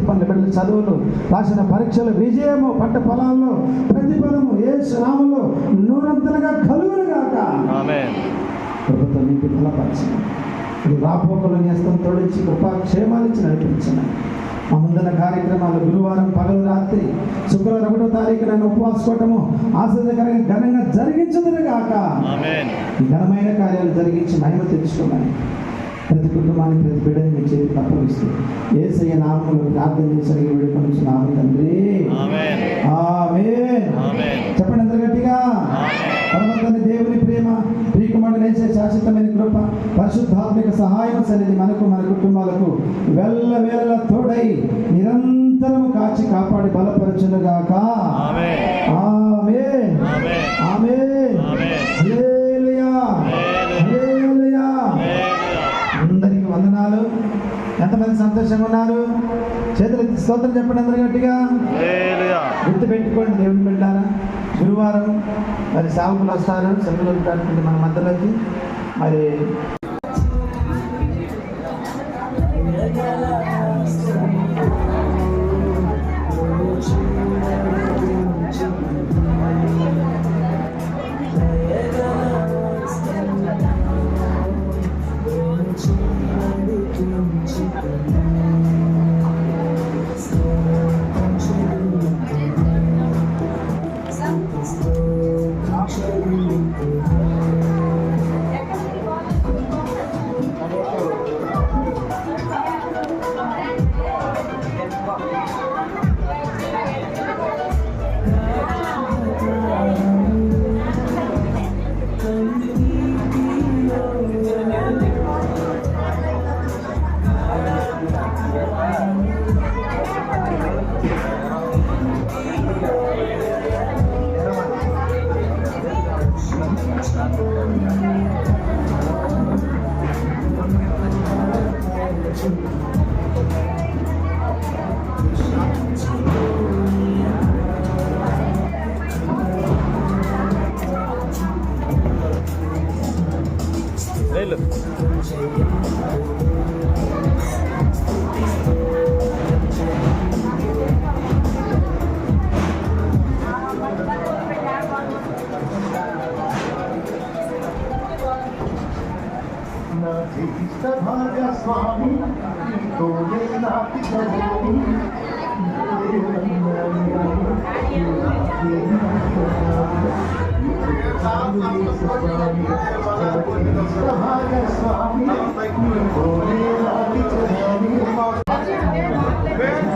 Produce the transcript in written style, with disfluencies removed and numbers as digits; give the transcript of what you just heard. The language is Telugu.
పనులు, బిడ్డల చదువులు, రాసిన పరీక్షలు, విజయము, పంట పొలాల్లో ప్రతిఫలము యేసు నామములో నూరంతలుగా కలుగునుగాక. ప్రభుత్వం నీకు బలపరచండి. ఇది రాపోకలు నేస్తం తోడించి కృపాక్షేమాలు ఇచ్చి నడిపించిన మా ముందున్న కార్యక్రమాలు గురువారం పగలు రాత్రి శుక్రవారం 1వ తారీఖున ఉపవాసుకోవటము ఆశ్చర్యకరంగా ఘనంగా జరిగించుదురుగాక. ఈ ఘనమైన కార్యాలు జరిగించి మహిమ తెచ్చుకోమని ప్రతి కుటుంబానికి, ప్రతి బిడ్డని మీ చేతికి అప్పగిస్తూ యేసయ్య నామములో ప్రార్థన చేసి వేడుకొనుచున్నాము తండ్రి. ఆమేన్. చెప్పండి అందరూ గట్టిగా. పరమతండ్రి దేవుని ప్రేమ, ప్రియకుమారుడు యేసయ్య శాశ్వతమైన కృప, పరిశుద్ధాత్మిక సహాయం సన్నిధి మనకు, మన కుటుంబాలకు వెళ్ళవేళ తోడై నిరంతరము కాచి కాపాడి బలపరచునుగాక. ఆమేన్. ఆమేన్. హల్లెలూయా. హల్లెలూయా. అందరికి వందనాలు. ఎంతమంది సంతోషంగా ఉన్నారు? చేతులు స్తోత్రం చెప్పండి అందరూ గట్టిగా. గుర్తు పెట్టుకోండి దేవుని బిడ్డారా, గురువారం మరి సేవకులు వస్తారు, సెలవులు పెట్టుకుంటే మన మధ్యలోకి. మరి స్వామి స్వామి